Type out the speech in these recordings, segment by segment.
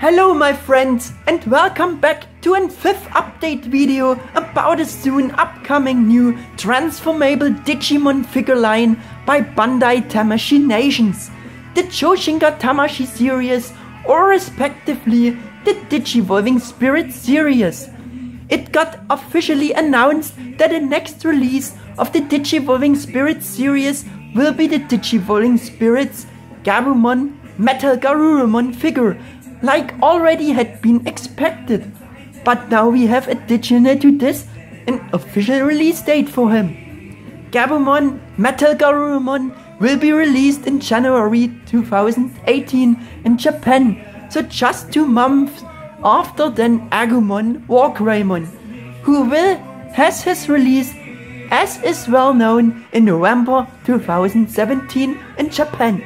Hello my friends and welcome back to a 5th update video about a soon upcoming new transformable Digimon figure line by Bandai Tamashii Nations, the Chou Shinka Tamashii series or respectively the Digivolving Spirit series. It got officially announced that the next release of the Digivolving Spirit series will be the Digivolving Spirit's Gabumon Metal Garurumon figure, like already had been expected. But now we have additional to this an official release date for him. Gabumon Metal Garurumon will be released in January 2018 in Japan, so just 2 months after then Agumon Wargreymon, who has his release as is well known in November 2017 in Japan.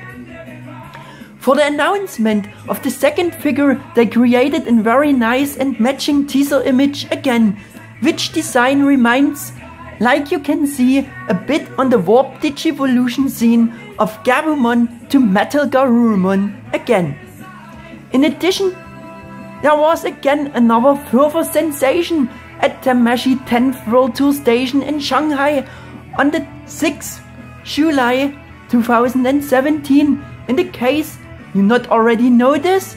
For the announcement of the second figure, they created a very nice and matching teaser image again, which design reminds, like you can see, a bit on the Warp Digivolution scene of Gabumon to Metal Garurumon again. In addition, there was again another further sensation at Tamashii 10th World Tour Station in Shanghai on the 6th July 2017. In the case you not already know this,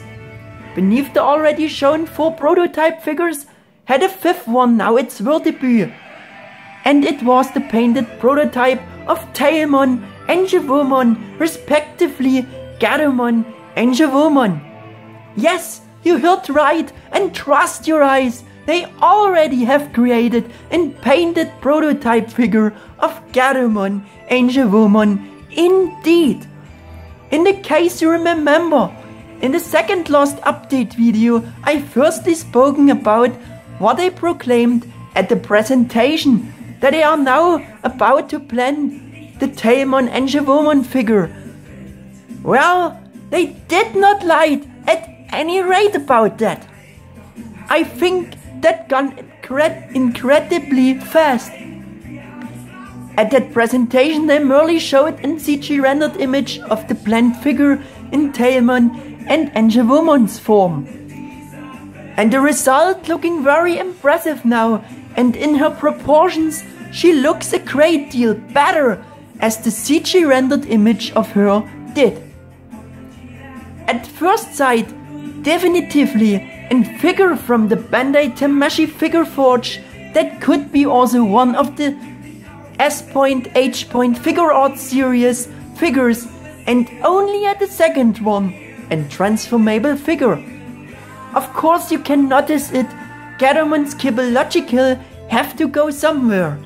beneath the already shown 4 prototype figures had a 5th one now its world debut, and it was the painted prototype of Tailmon and Jevomon, respectively Garumon and Jevomon. Yes, you heard right, and trust your eyes, they already have created a painted prototype figure of Garumon and Jevomon indeed. In the case you remember, in the second last update video, I firstly spoken about what they proclaimed at the presentation, that they are now about to plan the Tailmon and Jevomon figure. Well, they did not lie at any rate about that. I think that gone incredibly fast. At that presentation they merely showed a CG rendered image of the planned figure in Tailmon and Enjevomon's form. And the result looking very impressive now, and in her proportions she looks a great deal better as the CG rendered image of her did. At first sight, definitively a figure from the Bandai Tamashii Figure Forge that could be also one of the S.H. Figure Art series figures, and only at the second one, a transformable figure. Of course you can notice it, Garumon's kibble logical have to go somewhere.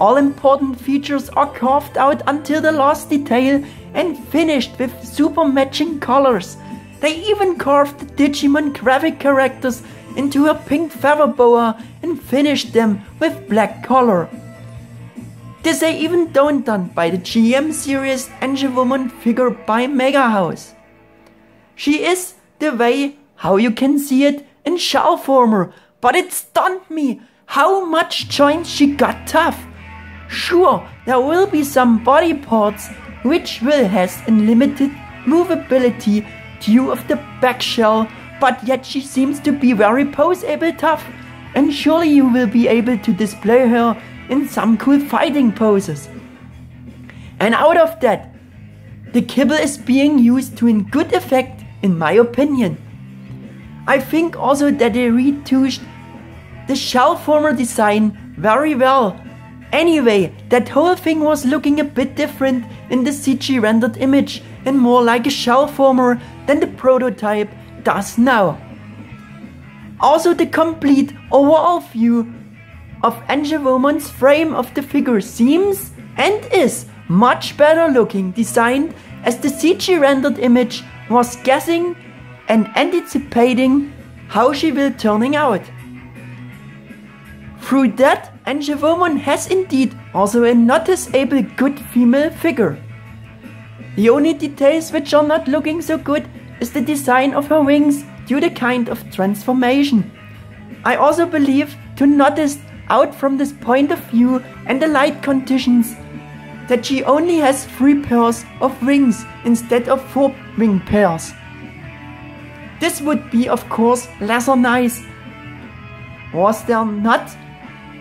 All important features are carved out until the last detail and finished with super matching colors. They even carved the Digimon graphic characters into a pink feather boa and finished them with black color. This they even done by the GM series Enjevoman figure by Mega House. She is the way how you can see it in shell former, but it stunned me how much joints she got tough. Sure, there will be some body parts which will has unlimited movability due of the back shell, but yet she seems to be very poseable tough, and surely you will be able to display her in some cool fighting poses. And out of that, the kibble is being used to in good effect in my opinion. I think also that they retouched the shell former design very well. Anyway, that whole thing was looking a bit different in the CG rendered image and more like a shell former than the prototype does now. Also the complete overall view of Enjevomon's frame of the figure seems and is much better looking designed as the CG rendered image was guessing and anticipating how she will turning out. Through that, Enjevomon has indeed also a noticeable good female figure. The only details which are not looking so good is the design of her wings due to kind of transformation. I also believe to notice out from this point of view and the light conditions that she only has 3 pairs of wings instead of 4 wing pairs. This would be of course lesser nice. Was there not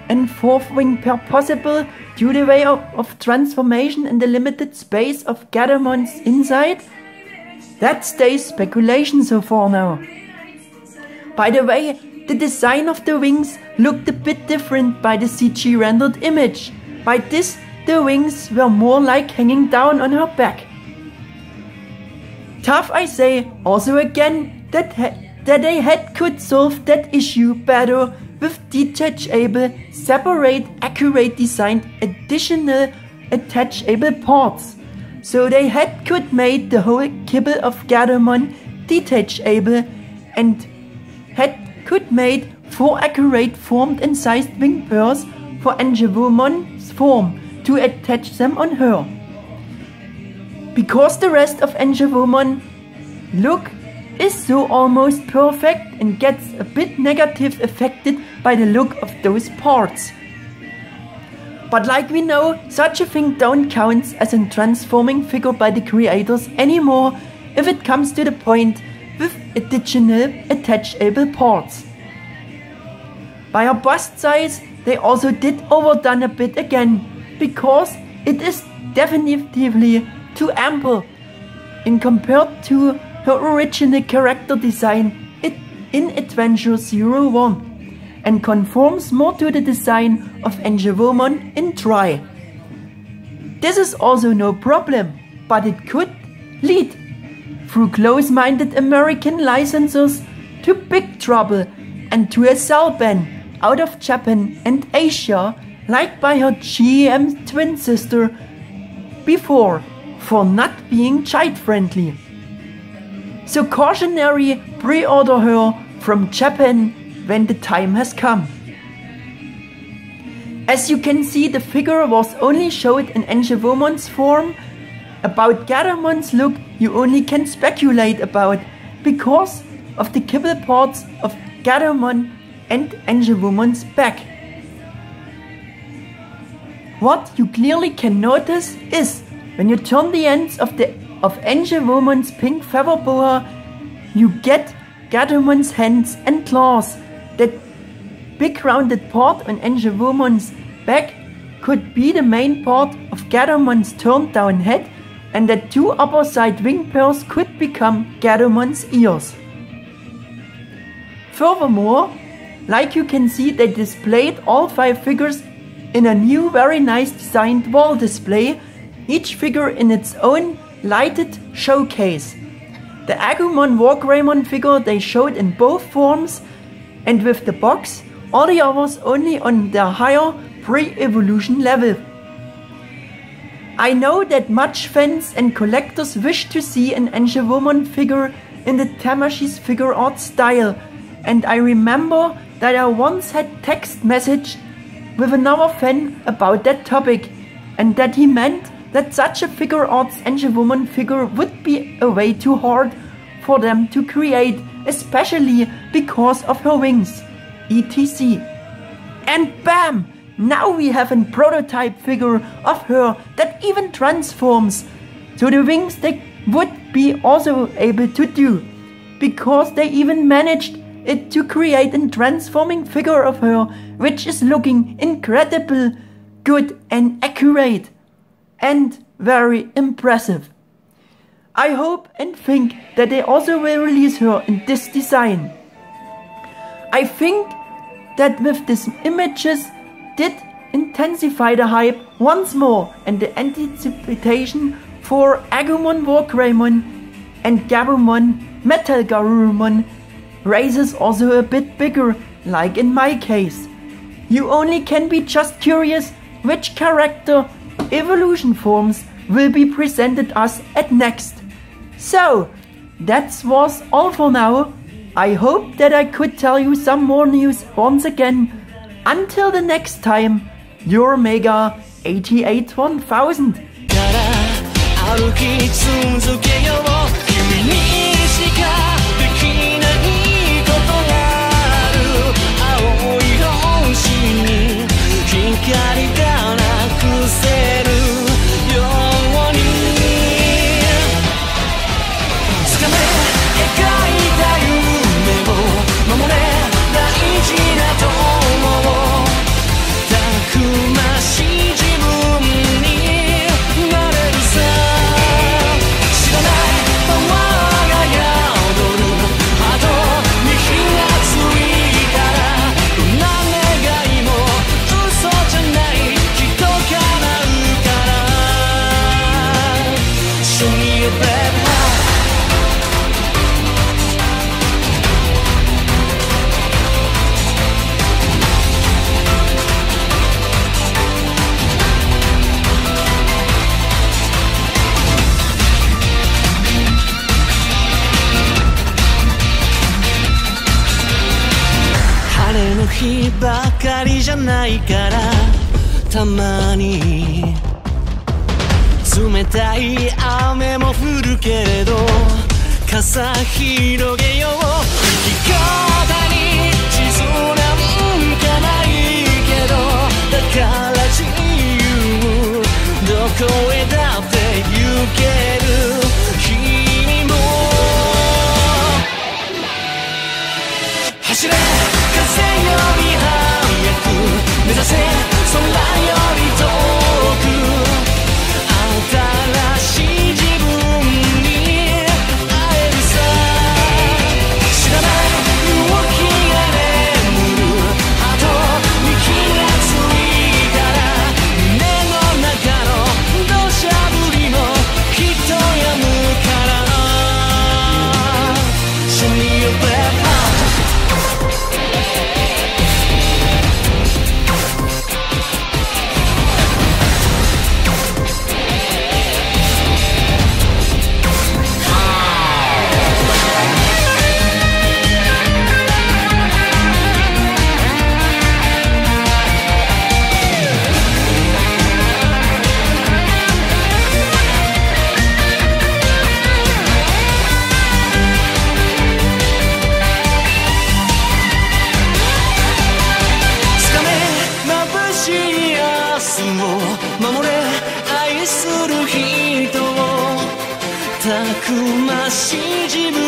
a fourth wing pair possible due to the way of transformation in the limited space of Gatomon's inside? That stays speculation so far now. By the way, the design of the wings looked a bit different by the CG rendered image. By this, the wings were more like hanging down on her back. Tough, I say, also again, that they could solve that issue better with detachable, separate, accurate designed additional attachable parts. So they could made the whole kibble of Gatomon detachable and could made 4 accurate formed and sized wing pairs for Angewomon's form to attach them on her. Because the rest of Angewomon look is so almost perfect and gets a bit negative affected by the look of those parts. But like we know, such a thing don't count as a transforming figure by the creators anymore if it comes to the point with additional attachable parts. By her bust size, they also did overdone a bit again, because it is definitively too ample in compared to her original character design in Adventure 01 and conforms more to the design of Angewomon in Try. This is also no problem, but it could lead, through close-minded American licensors, to big trouble and to a sell ban out of Japan and Asia, like by her GM twin sister before, for not being child-friendly. So cautionary, pre-order her from Japan when the time has come. As you can see, the figure was only showed in Angewomon's form. About Gatomon's look you only can speculate about because of the kibble parts of Gatomon and Angewomon's back. What you clearly can notice is when you turn the ends of Angewomon's pink feather boa, you get Gatomon's hands and claws. That big rounded part on Angewomon's back could be the main part of Gatomon's turned down head, and the 2 upper side wing pairs could become Gatomon's ears. Furthermore, like you can see, they displayed all 5 figures in a new very nice designed wall display, each figure in its own lighted showcase. The Agumon Wargreymon figure they showed in both forms, and with the box, all the others only on their higher pre-evolution level. I know that much fans and collectors wish to see an Angewomon figure in the Tamashii's figure art style, and I remember that I once had text messaged with another fan about that topic, and that he meant that such a figure arts Angewomon figure would be a way too hard for them to create, especially because of her wings, etc. And bam! Now we have a prototype figure of her that even transforms. So the wings they would be also able to do, because they even managed it to create a transforming figure of her, which is looking incredible, good and accurate, and very impressive. I hope and think that they also will release her in this design. I think that with these images did intensify the hype once more, and the anticipation for Agumon Wargreymon and Gabumon Metal Garurumon raises also a bit bigger, like in my case. You only can be just curious which character evolution forms will be presented us at next. So, that was all for now. I hope that I could tell you some more news once again. Until the next time, your Mega 881000. Tsukamé描いた夢日ばかりじゃないからたまに冷たい雨も降るけれど傘広げよう生き方に地図なんかないけどだから自由どこへだって行ける君も走れ風より速く目指せ空より遠く新しい自分に会えるさ知らない動きが眠るあとに気がついたら胸の中の土砂降りもきっと止むから Show me your bad heartたくましい自分